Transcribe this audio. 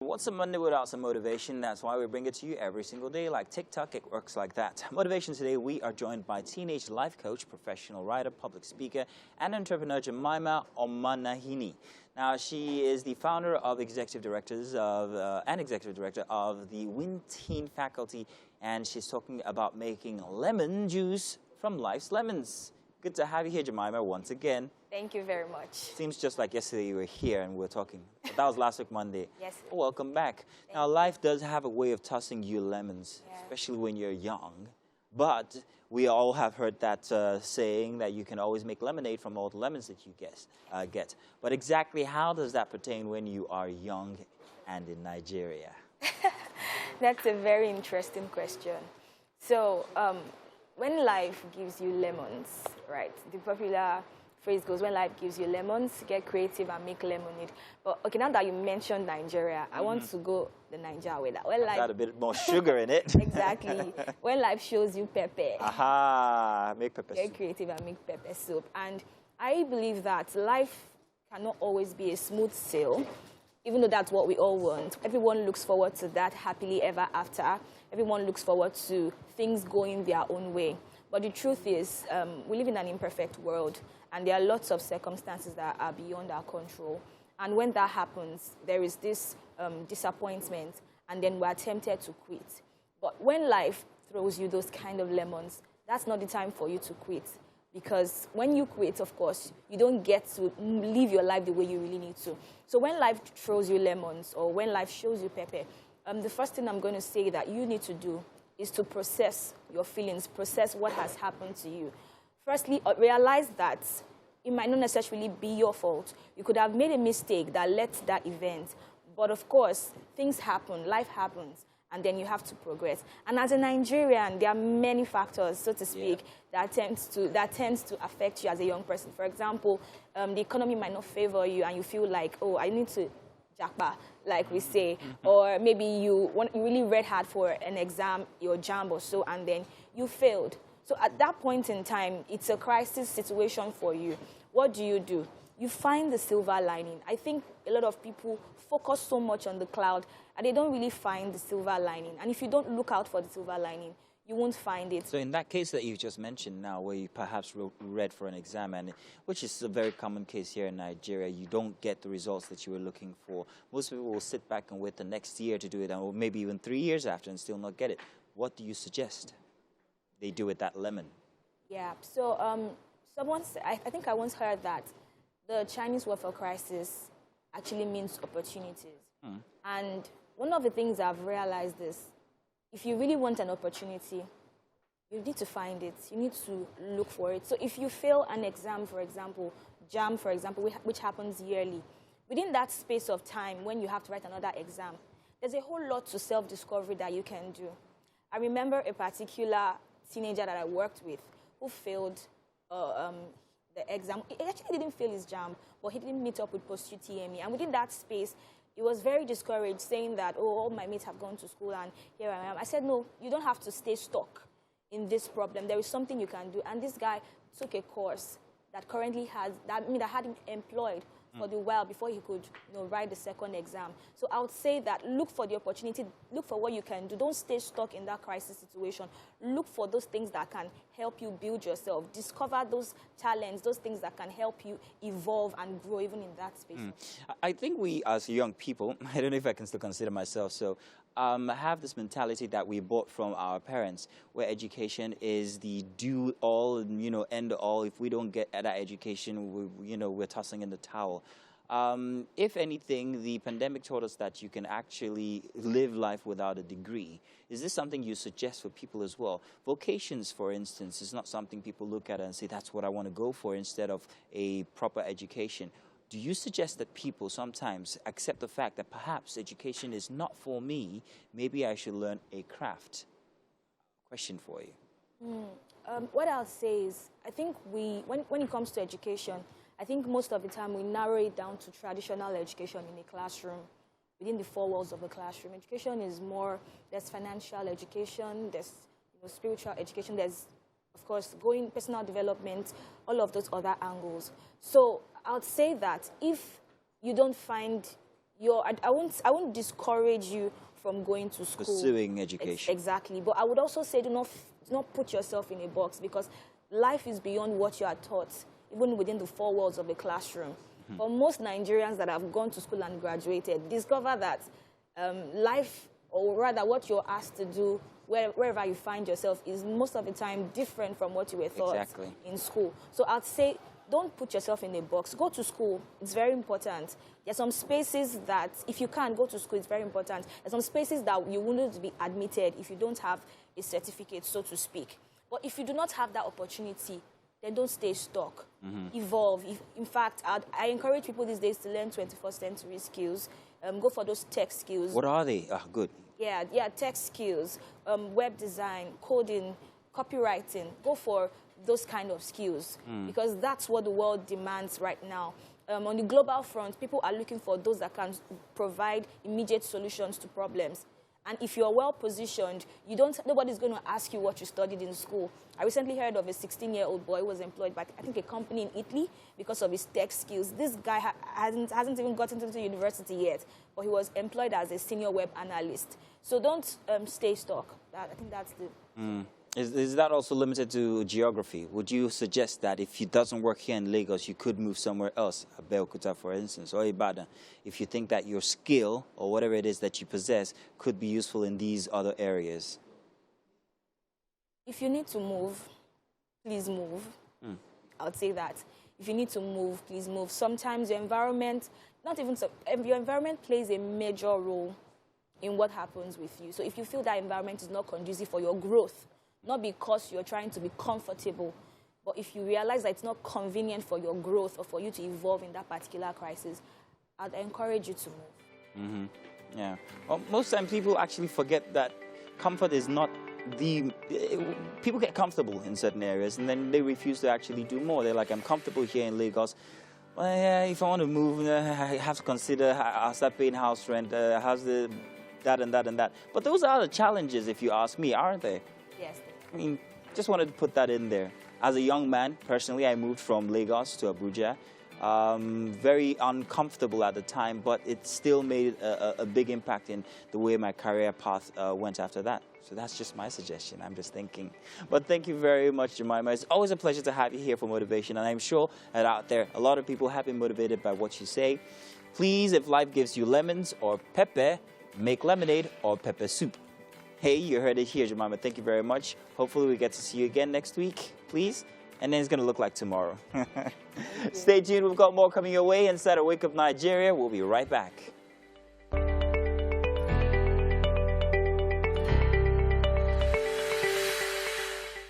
What's a Monday without some motivation? That's why we bring it to you every single day. Like TikTok, it works like that. Motivation today, we are joined by teenage life coach, professional writer, public speaker, and entrepreneur Jemimah Amonahini. Now, she is the founder of executive directors of and executive director of the Winteen Faculty, and she's talking about making lemon juice from life's lemons. Good to have you here, Jemimah, once again. Thank you very much. Seems just like yesterday you were here and we were talking. But that was last week, Monday. Yes. Oh, welcome back. Now, life does have a way of tossing you lemons, especially when you're young. But we all have heard that saying that you can always make lemonade from all the lemons that you get. But exactly how does that pertain when you are young and in Nigeria? That's a very interesting question. So, when life gives you lemons, right, the popular phrase goes, when life gives you lemons, get creative and make lemonade. But okay, now that you mentioned Nigeria, I want to go the Nigeria way. That when life got a bit more sugar in it. Exactly. When life shows you pepper, make pepper get soup. creative and make pepper soup. And I believe that life cannot always be a smooth sail, even though that's what we all want. Everyone looks forward to that happily ever after. Everyone looks forward to things going their own way. But the truth is, we live in an imperfect world, and there are lots of circumstances that are beyond our control. And when that happens, there is this disappointment, and then we're tempted to quit. But when life throws you those kind of lemons, that's not the time for you to quit. Because when you quit, of course, you don't get to live your life the way you really need to. So when life throws you lemons, or when life shows you pepper, the first thing I'm going to say that you need to do is to process your feelings, process what has happened to you. Firstly, realize that it might not necessarily be your fault. You could have made a mistake that led to that event. But of course, things happen, life happens, and then you have to progress. And as a Nigerian, there are many factors, so to speak, that tends to affect you as a young person. For example, the economy might not favor you, and you feel like, oh, I need to jackpot, like we say, or maybe you really read hard for an exam, your JAMB or so, and then you failed. So at that point in time, it's a crisis situation for you. What do? You find the silver lining. I think a lot of people focus so much on the cloud, and they don't really find the silver lining. And if you don't look out for the silver lining, you won't find it. So in that case that you just mentioned now, where you perhaps read for an exam, and which is a very common case here in Nigeria, you don't get the results that you were looking for. Most people will sit back and wait the next year to do it, or maybe even 3 years after and still not get it. What do you suggest they do with that lemon? Yeah, so I think I once heard that the Chinese word for crisis actually means opportunities. And one of the things I've realized is, if you really want an opportunity, you need to find it. You need to look for it. So if you fail an exam, for example, JAMB, for example, which happens yearly, within that space of time when you have to write another exam, there's a whole lot to self-discovery that you can do. I remember a particular teenager that I worked with who failed the exam. He actually didn't fail his JAMB, but he didn't meet up with post-UTME. And within that space, he was very discouraged, saying that, oh, all my mates have gone to school and here I am. I said, no, you don't have to stay stuck in this problem. There is something you can do. And this guy took a course that currently that had him employed for the while before he could write the second exam. So I would say that look for the opportunity, look for what you can do. Don't stay stuck in that crisis situation. Look for those things that can help you build yourself. Discover those talents, those things that can help you evolve and grow even in that space. I think we, as young people, I don't know if I can still consider myself so, have this mentality that we bought from our parents, where education is the do-all, end-all. If we don't get that education, we're tossing in the towel. If anything, the pandemic taught us that you can actually live life without a degree. Is this something you suggest for people as well? Vocations, for instance, is not something people look at and say, that's what I want to go for instead of a proper education. Do you suggest that people sometimes accept the fact that perhaps education is not for me, maybe I should learn a craft? Question for you. What I'll say is, I think when it comes to education, I think most of the time we narrow it down to traditional education in a classroom, within the four walls of the classroom. Education is more, there's financial education, there's spiritual education, there's, of course, personal development, all of those other angles. So I would say that if you don't find I won't discourage you from going to school. Pursuing education. Exactly. But I would also say do not put yourself in a box, because life is beyond what you are taught, even within the four walls of a classroom. For most Nigerians that have gone to school and graduated, discover that life, or rather what you're asked to do wherever you find yourself, is most of the time different from what you were taught in school. So I'd say don't put yourself in a box. Go to school. It's very important. There's some spaces that, if you can't go to school, it's very important. There's some spaces that you wouldn't be admitted if you don't have a certificate, so to speak. But if you do not have that opportunity, then don't stay stuck. Evolve. In fact, I encourage people these days to learn 21st century skills. Go for those tech skills. What are they? Good. Yeah, tech skills, web design, coding, copywriting. Go for those kind of skills, because that's what the world demands right now. On the global front, people are looking for those that can provide immediate solutions to problems. And if you're well positioned, nobody's going to ask you what you studied in school. I recently heard of a 16-year-old boy who was employed by, I think, a company in Italy because of his tech skills. This guy hasn't even gotten into university yet, but he was employed as a senior web analyst. So don't stay stuck. I think that's the... Is that also limited to geography? Would you suggest that if it doesn't work here in Lagos, you could move somewhere else, Abeokuta, for instance, or Ibadan, if you think that your skill or whatever it is that you possess could be useful in these other areas? If you need to move, please move. I would say that. If you need to move, please move. Sometimes your environment, your environment plays a major role in what happens with you. So if you feel that environment is not conducive for your growth, not because you're trying to be comfortable, but if you realize that it's not convenient for your growth or for you to evolve in that particular crisis, I'd encourage you to move. Yeah. Well, most times people actually forget that comfort is not people get comfortable in certain areas and then they refuse to actually do more. They're like, I'm comfortable here in Lagos. Well, yeah, if I want to move, I have to consider, I'll start paying house rent, how's that and that and that. But those are the challenges, if you ask me, aren't they? Yes. I mean, just wanted to put that in there. As a young man, personally, I moved from Lagos to Abuja. Very uncomfortable at the time, but it still made a big impact in the way my career path went after that. So that's just my suggestion. I'm just thinking. But thank you very much, Jemimah. It's always a pleasure to have you here for motivation. And I'm sure that out there, a lot of people have been motivated by what you say. Please, if life gives you lemons or pepper, make lemonade or pepper soup. Hey, you heard it here, Jemimah. Thank you very much. Hopefully we get to see you again next week, please. And then it's going to look like tomorrow. Stay tuned. We've got more coming your way inside of Wake Up Nigeria. We'll be right back.